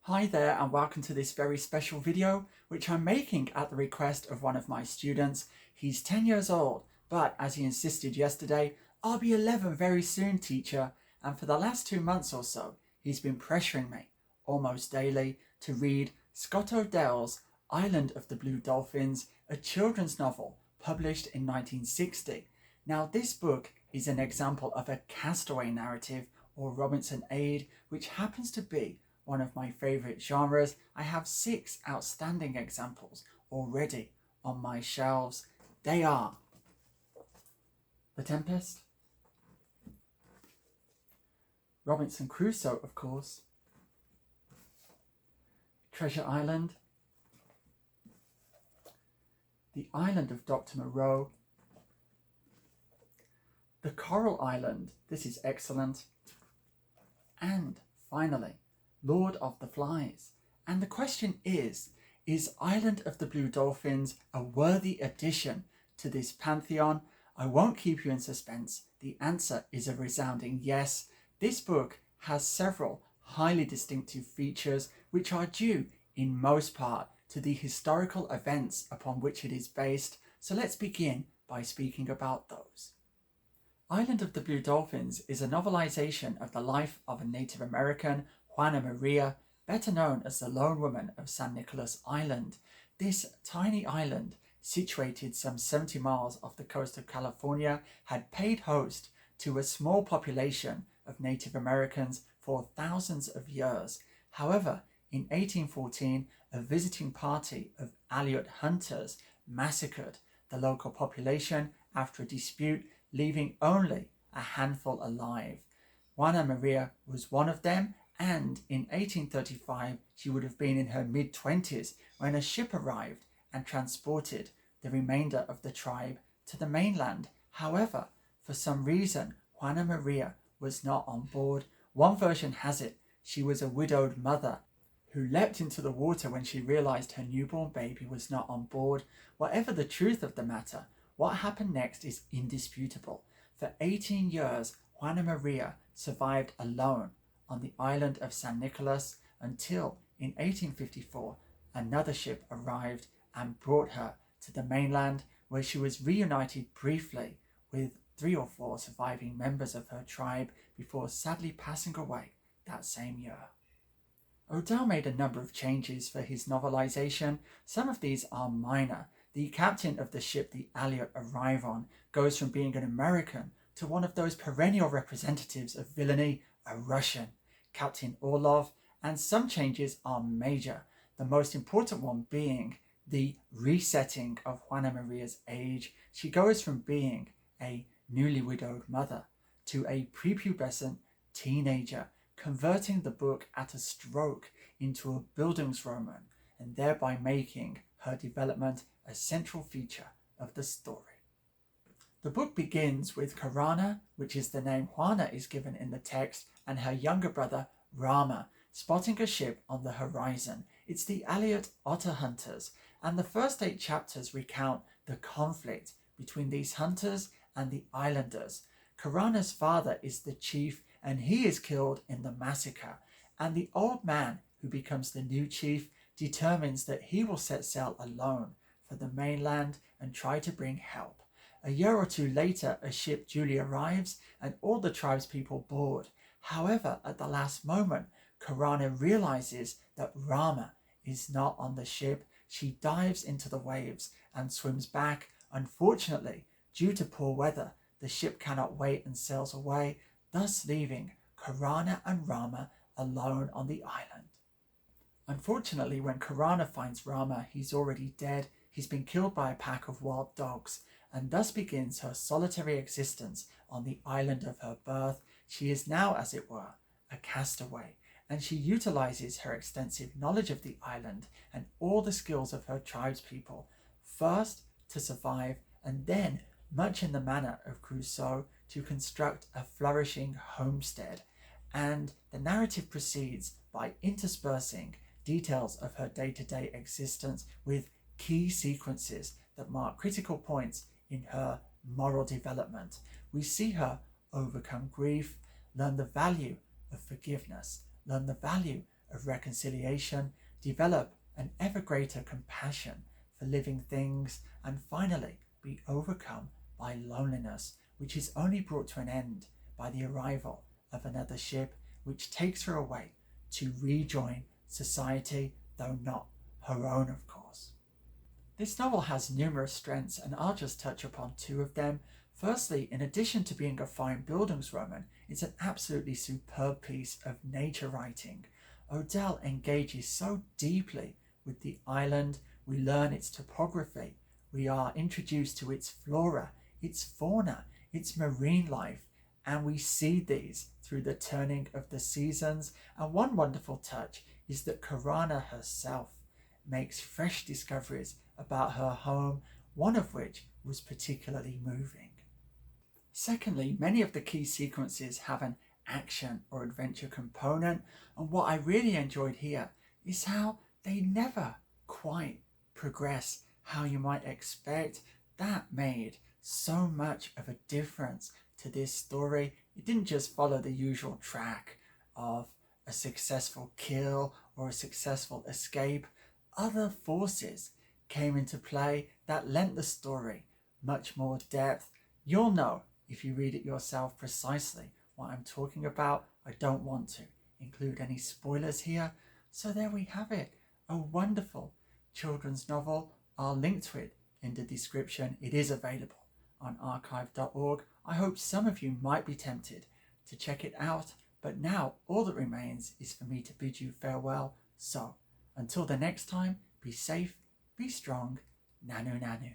Hi there and welcome to this very special video which I'm making at the request of one of my students. He's 10 years old, but as he insisted yesterday, I'll be 11 very soon, teacher, and for the last 2 months or so he's been pressuring me almost daily to read Scott Odell's Island of the Blue Dolphins, a children's novel published in 1960. Now this book is an example of a castaway narrative or Robinson Ade, which happens to be one of my favourite genres. I have 6 outstanding examples already on my shelves. They are The Tempest, Robinson Crusoe, of course, Treasure Island, The Island of Dr. Moreau, The Coral Island, this is excellent, and finally, Lord of the Flies. And the question is Island of the Blue Dolphins a worthy addition to this pantheon? I won't keep you in suspense. The answer is a resounding yes. This book has several highly distinctive features which are due in most part to the historical events upon which it is based. So let's begin by speaking about those. Island of the Blue Dolphins is a novelization of the life of a Native American, Juana Maria, better known as the Lone Woman of San Nicolas Island. This tiny island, situated some 70 miles off the coast of California, had paid host to a small population of Native Americans for thousands of years. However, in 1814, a visiting party of Aleut hunters massacred the local population after a dispute, leaving only a handful alive. Juana Maria was one of them, and in 1835 she would have been in her mid-20s when a ship arrived and transported the remainder of the tribe to the mainland. However, for some reason, Juana Maria was not on board. One version has it she was a widowed mother who leapt into the water when she realized her newborn baby was not on board. Whatever the truth of the matter, what happened next is indisputable. For 18 years, Juana Maria survived alone on the island of San Nicolas until in 1854 another ship arrived and brought her to the mainland, where she was reunited briefly with 3 or 4 surviving members of her tribe before sadly passing away that same year. Odell made a number of changes for his novelization. Some of these are minor. The captain of the ship the Aleut arrive on goes from being an American to one of those perennial representatives of villainy, a Russian, Captain Orlov, and some changes are major, the most important one being the resetting of Juana Maria's age. She goes from being a newly widowed mother to a prepubescent teenager, converting the book at a stroke into a Bildungsroman and thereby making her development a central feature of the story. The book begins with Karana, which is the name Juana is given in the text, and her younger brother Rama spotting a ship on the horizon. It's the Aleut otter hunters, and the first 8 chapters recount the conflict between these hunters and the islanders. Karana's father is the chief, and he is killed in the massacre, and the old man who becomes the new chief determines that he will set sail alone for the mainland and try to bring help. A year or 2 later, a ship duly arrives and all the tribespeople board. However, at the last moment, Karana realizes that Rama is not on the ship. She dives into the waves and swims back. Unfortunately, due to poor weather, the ship cannot wait and sails away, thus leaving Karana and Rama alone on the island. Unfortunately, when Karana finds Rama, he's already dead. He's been killed by a pack of wild dogs, and thus begins her solitary existence on the island of her birth. She is now, as it were, a castaway, and she utilizes her extensive knowledge of the island and all the skills of her tribespeople, first to survive, and then, much in the manner of Crusoe, to construct a flourishing homestead. And the narrative proceeds by interspersing details of her day-to-day existence with key sequences that mark critical points in her moral development. We see her overcome grief, learn the value of forgiveness, learn the value of reconciliation, develop an ever greater compassion for living things, and finally be overcome by loneliness, which is only brought to an end by the arrival of another ship which takes her away to rejoin society, though not her own, of course. This novel has numerous strengths, and I'll just touch upon two of them. Firstly, in addition to being a fine Bildungsroman, it's an absolutely superb piece of nature writing. Odell engages so deeply with the island. We learn its topography. We are introduced to its flora, its fauna, its marine life, and we see these through the turning of the seasons. And one wonderful touch is that Karana herself makes fresh discoveries about her home, one of which was particularly moving. Secondly, many of the key sequences have an action or adventure component, and what I really enjoyed here is how they never quite progress how you might expect. That made so much of a difference to this story. It didn't just follow the usual track of a successful kill or a successful escape. Other forces came into play that lent the story much more depth. You'll know if you read it yourself precisely what I'm talking about. I don't want to include any spoilers here. So there we have it, a wonderful children's novel. I'll link to it in the description. It is available on archive.org. I hope some of you might be tempted to check it out, but now all that remains is for me to bid you farewell. So until the next time, be safe, be strong, nanu nanu.